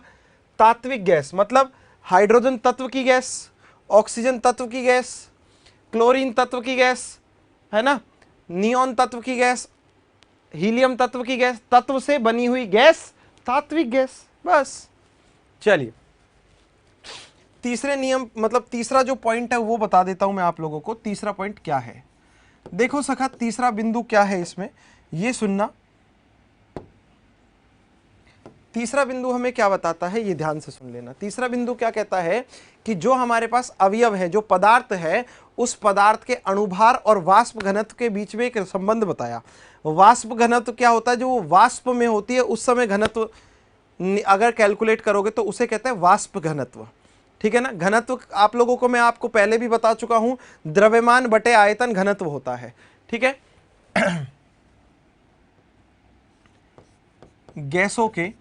तात्विक गैस मतलब हाइड्रोजन तत्व की गैस, ऑक्सीजन तत्व की गैस, क्लोरीन तत्व की गैस, है ना, नियॉन तत्व की गैस, हीलियम तत्व की गैस, तत्व से बनी हुई गैस तात्विक गैस, बस। चलिए तीसरे नियम, मतलब तीसरा जो पॉइंट है वो बता देता हूं मैं आप लोगों को। तीसरा पॉइंट क्या है, देखो सखा, तीसरा बिंदु क्या है इसमें, ये सुनना। तीसरा बिंदु हमें क्या बताता है, ये ध्यान से सुन लेना। तीसरा बिंदु क्या कहता है कि जो हमारे पास अवयव है, जो पदार्थ है, उस पदार्थ के अणुभार और वाष्प घनत्व के बीच में एक संबंध बताया। वाष्प घनत्व क्या होता है, जो वो वाष्प में होती है उस समय घनत्व अगर कैलकुलेट करोगे तो उसे कहते हैं वाष्प घनत्व, ठीक है ना। घनत्व आप लोगों को मैं आपको पहले भी बता चुका हूं, द्रव्यमान बटे आयतन घनत्व होता है, ठीक है। गैसों के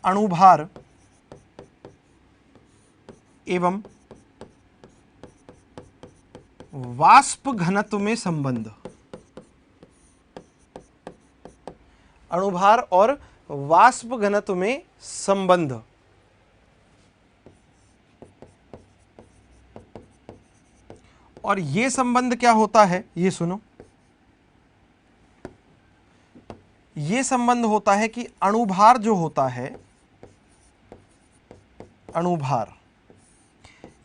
अणुभार एवं वाष्प घनत्व में संबंध, अणुभार और वाष्प घनत्व में संबंध। और ये संबंध क्या होता है, ये सुनो। ये संबंध होता है कि अणुभार जो होता है, अणुभार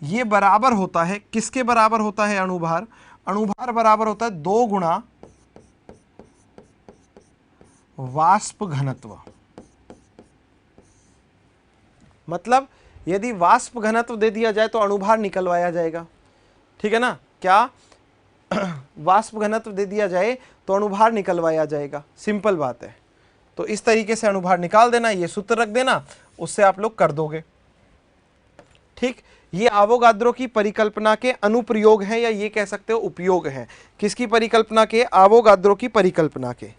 ये बराबर होता है, किसके बराबर होता है अणुभार? अणुभार बराबर होता है 2 गुणा वाष्प घनत्व। मतलब यदि वाष्प घनत्व दे दिया जाए तो अणुभार निकलवाया जाएगा, ठीक है ना। क्या वाष्प घनत्व दे दिया जाए तो अणुभार निकलवाया जाएगा, सिंपल बात है। तो इस तरीके से अणुभार निकाल देना, ये सूत्र रख देना, उससे आप लोग कर दोगे, ठीक। ये आवोगाद्रो की परिकल्पना के अनुप्रयोग है, या ये कह सकते हो उपयोग है। किसकी परिकल्पना के? आवोगाद्रो की परिकल्पना के,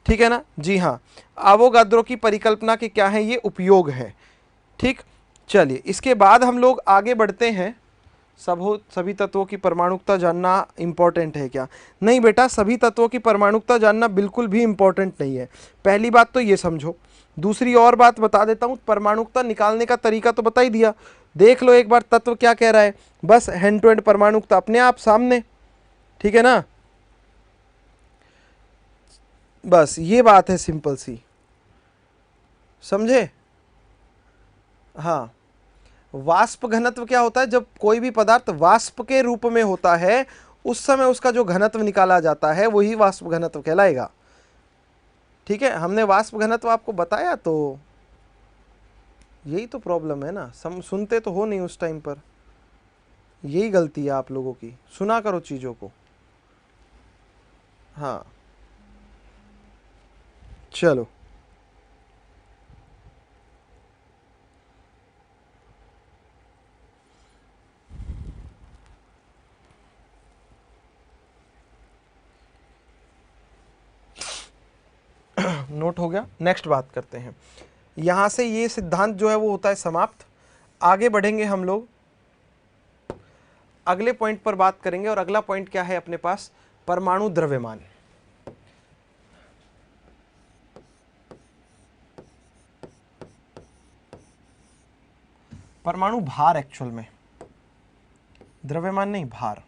ठीक है ना। जी हाँ, आवोगाद्रो की परिकल्पना के क्या है, ये उपयोग है, ठीक। चलिए इसके बाद हम लोग आगे बढ़ते हैं। सभी तत्वों की परमाणुकता जानना इंपॉर्टेंट है क्या? नहीं बेटा, सभी तत्वों की परमाणुकता जानना बिल्कुल भी इंपॉर्टेंट नहीं है। पहली बात तो ये समझो। दूसरी और बात बता देता हूँ, परमाणुकता निकालने का तरीका तो बता ही दिया। देख लो एक बार तत्व क्या कह रहा है, बस हैंड टू हैंड परमाणुकता अपने आप सामने, ठीक है ना। बस ये बात है, सिंपल सी, समझे। हाँ, वाष्प घनत्व क्या होता है? जब कोई भी पदार्थ वाष्प के रूप में होता है उस समय उसका जो घनत्व निकाला जाता है वही वाष्प घनत्व कहलाएगा, ठीक है। हमने वाष्प घनत्व आपको बताया, तो यही तो प्रॉब्लम है ना, सुनते तो हो नहीं उस टाइम पर, यही गलती है आप लोगों की, सुना करो चीज़ों को। हाँ चलो नोट हो गया। नेक्स्ट बात करते हैं, यहां से ये सिद्धांत जो है वो होता है समाप्त। आगे बढ़ेंगे हम लोग, अगले पॉइंट पर बात करेंगे। और अगला पॉइंट क्या है अपने पास? परमाणु द्रव्यमान। परमाणु भार, एक्चुअल में द्रव्यमान नहीं, भार।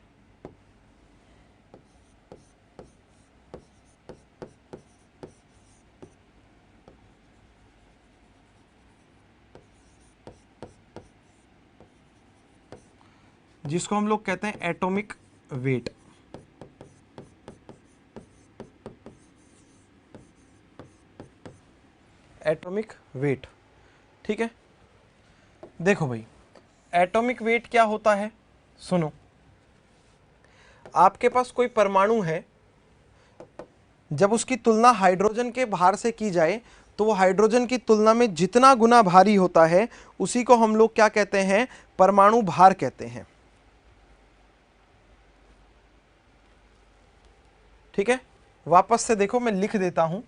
जिसको हम लोग कहते हैं एटॉमिक वेट। एटॉमिक वेट, ठीक है। देखो भाई, एटॉमिक वेट क्या होता है, सुनो। आपके पास कोई परमाणु है, जब उसकी तुलना हाइड्रोजन के भार से की जाए तो वो हाइड्रोजन की तुलना में जितना गुना भारी होता है उसी को हम लोग क्या कहते हैं, परमाणु भार कहते हैं, ठीक है। वापस से देखो, मैं लिख देता हूं।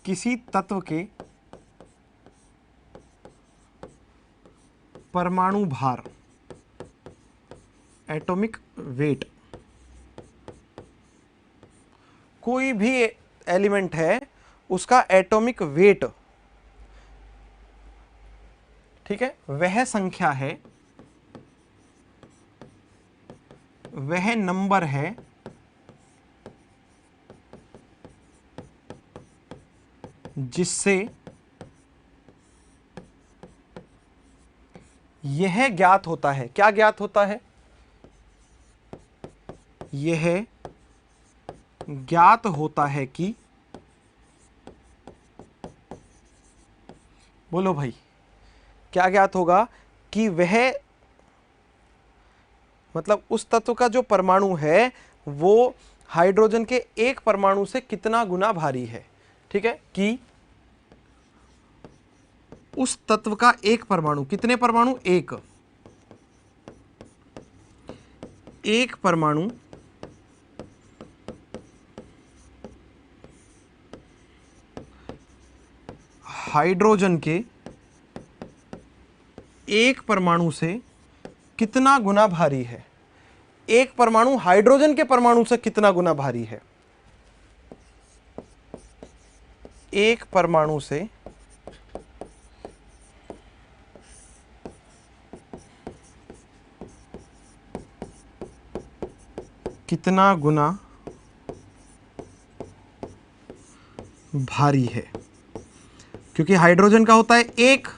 किसी तत्व के परमाणु भार, एटॉमिक वेट, कोई भी एलिमेंट है उसका एटॉमिक वेट, ठीक है, वह संख्या है, वह नंबर है जिससे यह ज्ञात होता है। क्या ज्ञात होता है, यह ज्ञात होता है कि, बोलो भाई, क्या ज्ञात होगा कि वह, मतलब उस तत्व का जो परमाणु है वो हाइड्रोजन के एक परमाणु से कितना गुना भारी है, ठीक है। कि उस तत्व का एक परमाणु, कितने परमाणु, एक परमाणु हाइड्रोजन के एक परमाणु से कितना गुना भारी है। एक परमाणु हाइड्रोजन के परमाणु से कितना गुना भारी है, एक परमाणु से कितना गुना भारी है। क्योंकि हाइड्रोजन का होता है एक,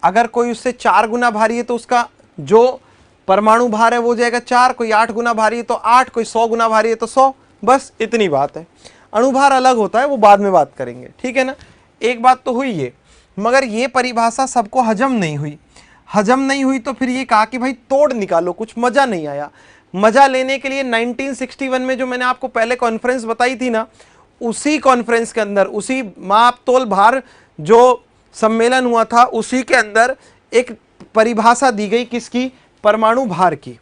अगर कोई उससे 4 गुना भारी है तो उसका जो परमाणु भार है वो हो जाएगा 4, कोई 8 गुना भारी है तो 8, कोई 100 गुना भारी है तो 100, बस इतनी बात है। अणुभार अलग होता है, वो बाद में बात करेंगे, ठीक है ना। एक बात तो हुई ये, मगर ये परिभाषा सबको हजम नहीं हुई। हजम नहीं हुई तो फिर ये कहा कि भाई तोड़ निकालो, कुछ मजा नहीं आया। मजा लेने के लिए 1961 में जो मैंने आपको पहले कॉन्फ्रेंस बताई थी ना, उसी कॉन्फ्रेंस के अंदर, उसी माप तोल भार जो सम्मेलन हुआ था, उसी के अंदर एक परिभाषा दी गई, किसकी, परमाणु भार की।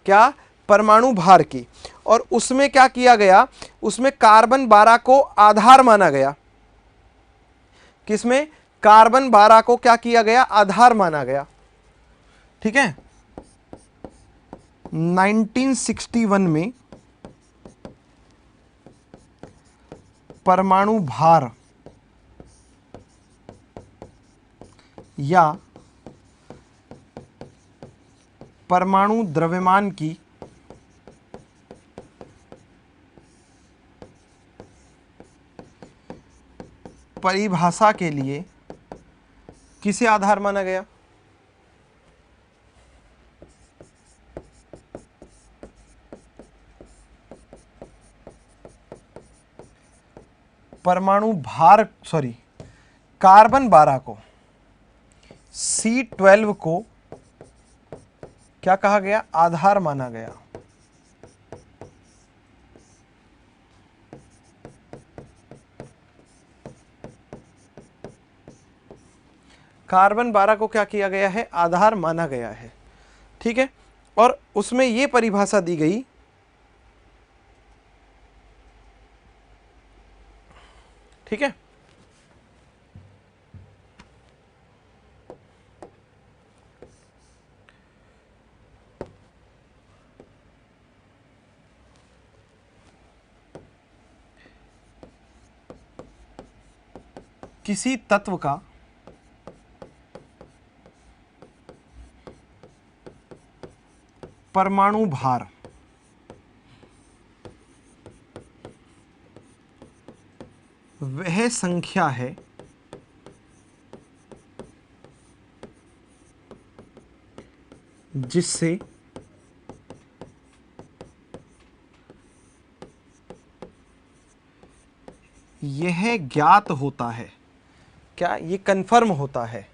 क्या, परमाणु भार की। और उसमें क्या किया गया, उसमें कार्बन 12 को आधार माना गया। किसमें, कार्बन 12 को क्या किया गया, आधार माना गया, ठीक है। 1961 में परमाणु भार या परमाणु द्रव्यमान की परिभाषा के लिए किसे आधार माना गया, परमाणु भार, सॉरी, कार्बन 12 को, C12 को क्या कहा गया, आधार माना गया। कार्बन 12 को क्या किया गया है, आधार माना गया है, ठीक है। और उसमें यह परिभाषा दी गई, ठीक है। किसी तत्व का परमाणु भार वह संख्या है जिससे यह ज्ञात होता है, क्या ये कंफर्म होता है,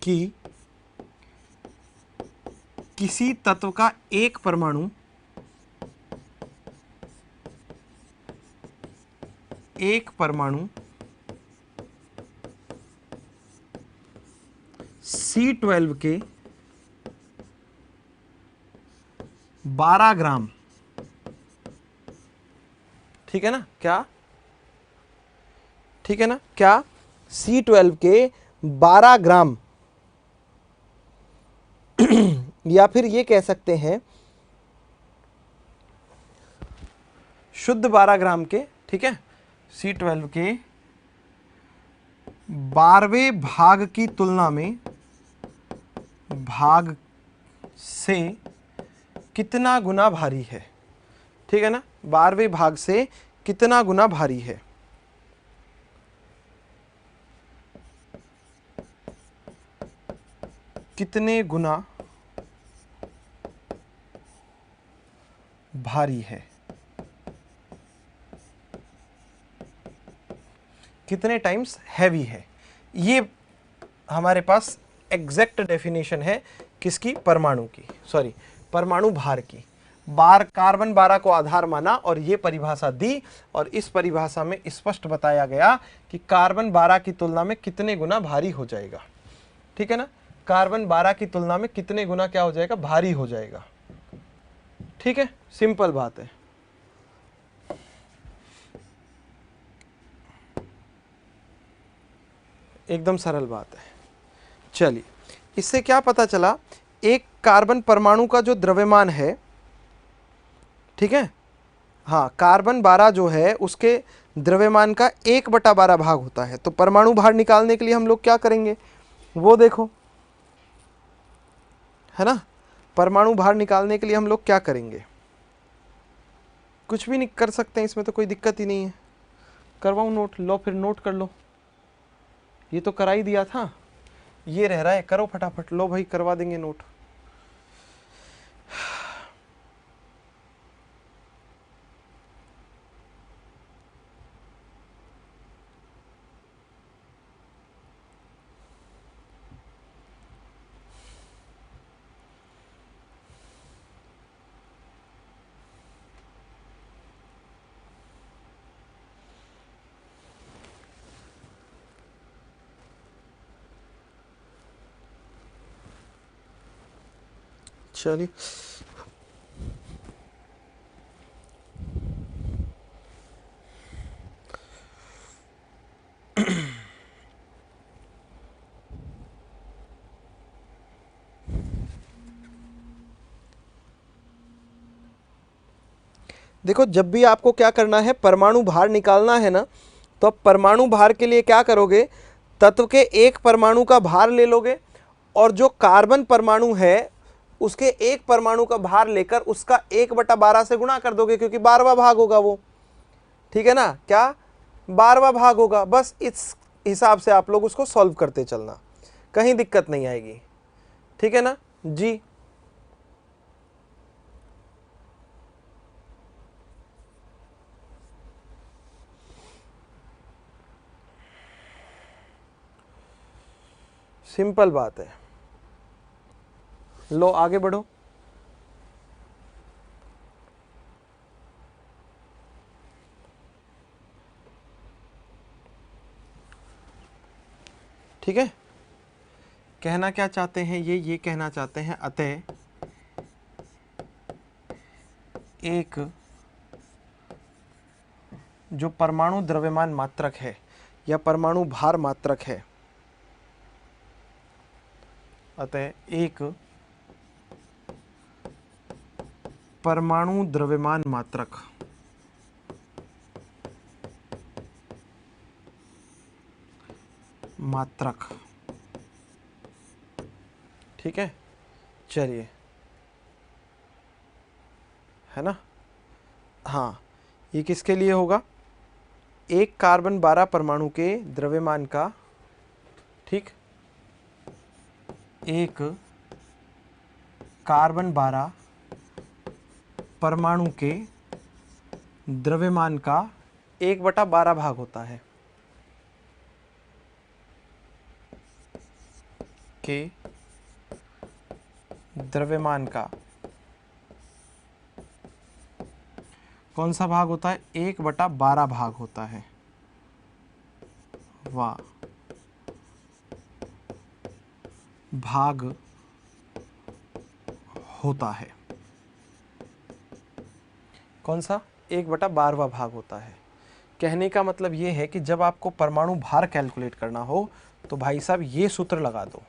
कि किसी तत्व का एक परमाणु C12 के 12 ग्राम, ठीक है ना, क्या, ठीक है ना, क्या C12 के 12 ग्राम या फिर ये कह सकते हैं शुद्ध 12 ग्राम के, ठीक है, C12 के 12वें भाग की तुलना में भाग से कितना गुना भारी है, ठीक है ना, 12वें भाग से कितना गुना भारी है, कितने गुना भारी है, कितने टाइम्स हैवी है। ये हमारे पास एग्जैक्ट डेफिनेशन है किसकी, परमाणु की, सॉरी परमाणु भार की। कार्बन 12 को आधार माना और ये परिभाषा दी, और इस परिभाषा में स्पष्ट बताया गया कि कार्बन 12 की तुलना में कितने गुना भारी हो जाएगा, ठीक है ना, कार्बन 12 की तुलना में कितने गुना क्या हो जाएगा, भारी हो जाएगा, ठीक है, सिंपल बात है। एकदम सरल बात है। चलिए, इससे क्या पता चला, एक कार्बन परमाणु का जो द्रव्यमान है, ठीक है, हाँ, कार्बन 12 जो है उसके द्रव्यमान का 1/12 भाग होता है। तो परमाणु भार निकालने के लिए हम लोग क्या करेंगे, वो देखो, है ना, परमाणु भार निकालने के लिए हम लोग क्या करेंगे, कुछ भी नहीं कर सकते हैं, इसमें तो कोई दिक्कत ही नहीं है। करवाऊँ नोट, लो फिर नोट कर लो, ये तो करा ही दिया था, ये रह रहा है, करो फटाफट, लो भाई करवा देंगे नोट। चलिए, देखो जब भी आपको क्या करना है, परमाणु भार निकालना है ना, तो आप परमाणु भार के लिए क्या करोगे, तत्व के एक परमाणु का भार ले लोगे, और जो कार्बन परमाणु है उसके एक परमाणु का भार लेकर उसका 1/12 से गुणा कर दोगे, क्योंकि 12वां भाग होगा वो, ठीक है ना, क्या 12वां भाग होगा। बस इस हिसाब से आप लोग उसको सॉल्व करते चलना, कहीं दिक्कत नहीं आएगी, ठीक है ना जी। सिंपल बात है, लो आगे बढ़ो। ठीक है, कहना क्या चाहते हैं, ये कहना चाहते हैं, अतः एक जो परमाणु द्रव्यमान मात्रक है या परमाणु भार मात्रक है, अतः एक परमाणु द्रव्यमान मात्रक ठीक है। चलिए, है ना। हाँ, ये किसके लिए होगा? एक कार्बन 12 परमाणु के द्रव्यमान का, ठीक, एक कार्बन 12 परमाणु के द्रव्यमान का 1/12 भाग होता है, के द्रव्यमान का कौन सा भाग होता है? 1/12 भाग होता है। वाह, भाग होता है। कौन सा? 1/12वां भाग होता है। कहने का मतलब ये है कि जब आपको परमाणु भार कैलकुलेट करना हो तो भाई साहब ये सूत्र लगा दो,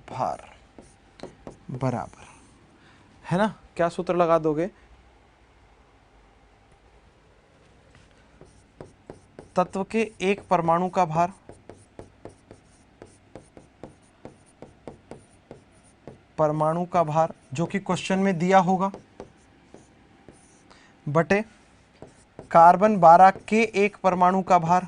भार बराबर, है ना। क्या सूत्र लगा दोगे? तत्व के एक परमाणु का भार जो कि क्वेश्चन में दिया होगा, बटे कार्बन 12 के एक परमाणु का भार,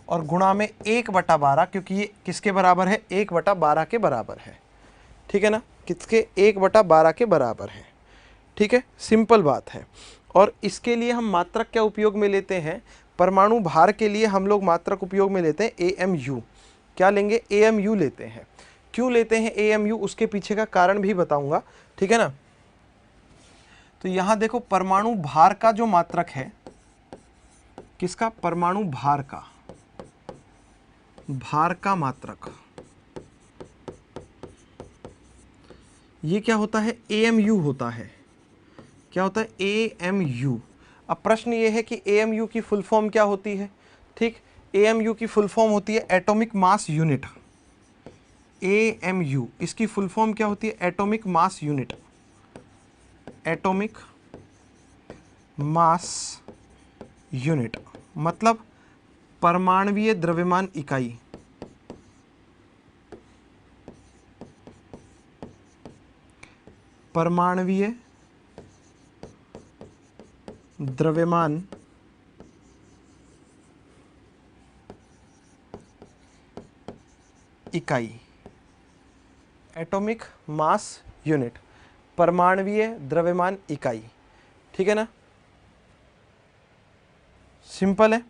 और गुणा में 1/12, क्योंकि ये किसके बराबर है? 1/12 के बराबर है, ठीक है ना। किसके? 1/12 के बराबर है, ठीक है। सिंपल बात है। और इसके लिए हम मात्रक क्या उपयोग में लेते हैं? परमाणु भार के लिए हम लोग मात्रक उपयोग में लेते हैं AMU। क्या लेंगे? AMU लेते हैं। क्यों लेते हैं AMU? उसके पीछे का कारण भी बताऊंगा, ठीक है ना। तो यहां देखो, परमाणु भार का जो मात्रक है, किसका? परमाणु भार का मात्रक, ये क्या होता है? AMU होता है। क्या होता है? AMU। अब प्रश्न ये है कि AMU की फुल फॉर्म क्या होती है? ठीक, AMU की फुल फॉर्म होती है एटॉमिक मास यूनिट। AMU, इसकी फुल फॉर्म क्या होती है? Atomic mass unit. Atomic mass unit मतलब परमाणुीय द्रव्यमान इकाई। परमाणुीय द्रव्यमान इकाई, एटॉमिक मास यूनिट, परमाणुीय द्रव्यमान इकाई, ठीक है ना। सिंपल है।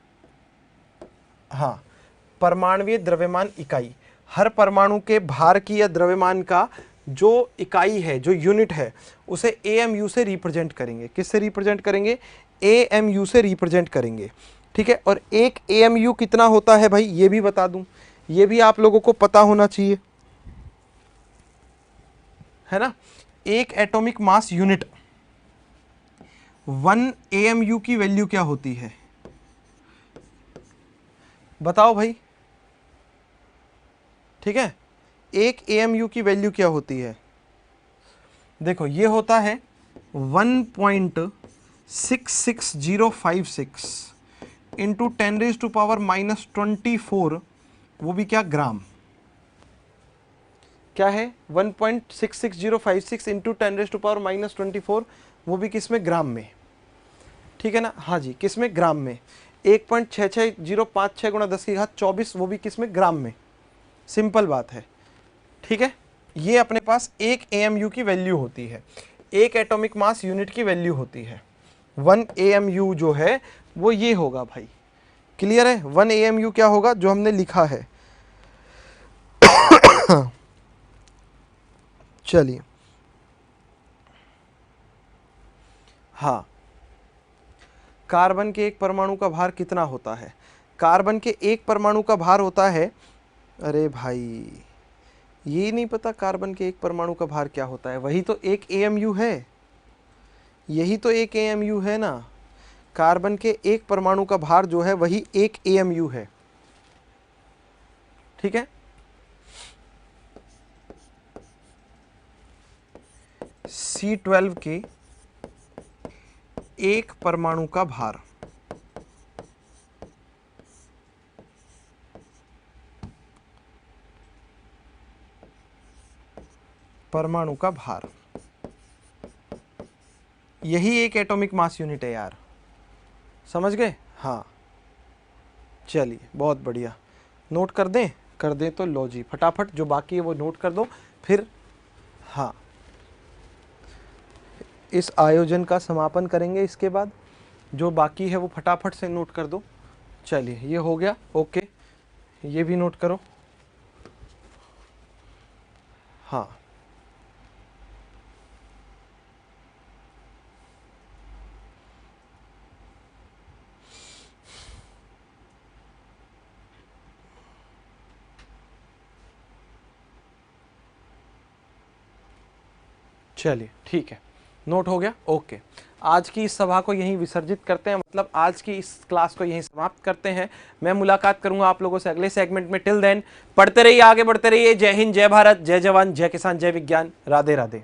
हाँ, परमाणुीय द्रव्यमान इकाई, हर परमाणु के भार की या द्रव्यमान का जो इकाई है, जो यूनिट है, उसे AMU से रिप्रेजेंट करेंगे। किससे रिप्रेजेंट करेंगे? AMU से रिप्रेजेंट करेंगे, ठीक है। और एक AMU कितना होता है भाई, ये भी बता दूं, ये भी आप लोगों को पता होना चाहिए, है ना। एक एटॉमिक मास यूनिट, 1 AMU की वैल्यू क्या होती है? बताओ भाई, ठीक है। एक AMU की वैल्यू क्या होती है? देखो, ये होता है 1.66056 इंटू 10⁻⁻24, वो भी क्या? ग्राम। क्या है? 1.66056 इंटू 10⁻⁻24, वो भी किस में? ग्राम में, ठीक है ना। हाँ जी, किस में? ग्राम में। 1.66056 गुणा 10⁻24, वो भी किस में? ग्राम में। सिंपल बात है, ठीक है। ये अपने पास एक AMU की वैल्यू होती है, एक एटॉमिक मास यूनिट की वैल्यू होती है। 1 AMU जो है वो ये होगा भाई, क्लियर है। 1 AMU क्या होगा? जो हमने लिखा है। चलिए, हाँ, कार्बन के एक परमाणु का भार कितना होता है? कार्बन के एक परमाणु का भार होता है, अरे भाई ये नहीं पता कार्बन के एक परमाणु का भार क्या होता है? वही तो एक AMU है, यही तो एक AMU है ना। कार्बन के एक परमाणु का भार जो है वही एक AMU है, ठीक है। C12 के एक परमाणु का भार परमाणु का भार, यही एक एटॉमिक मास यूनिट है यार, समझ गए? हाँ चलिए बहुत बढ़िया, नोट कर दें तो लो जी, फटाफट जो बाकी है वो नोट कर दो फिर। हाँ इस आयोजन का समापन करेंगे, इसके बाद जो बाकी है वो फटाफट से नोट कर दो। चलिए ये हो गया, ओके, ये भी नोट करो। हाँ चलिए ठीक है, नोट हो गया, ओके। आज की इस सभा को यहीं विसर्जित करते हैं, मतलब आज की इस क्लास को यहीं समाप्त करते हैं। मैं मुलाकात करूंगा आप लोगों से अगले सेगमेंट में। टिल देन पढ़ते रहिए, आगे बढ़ते रहिए। जय हिंद, जय भारत, जय जवान, जय किसान, जय विज्ञान, राधे राधे।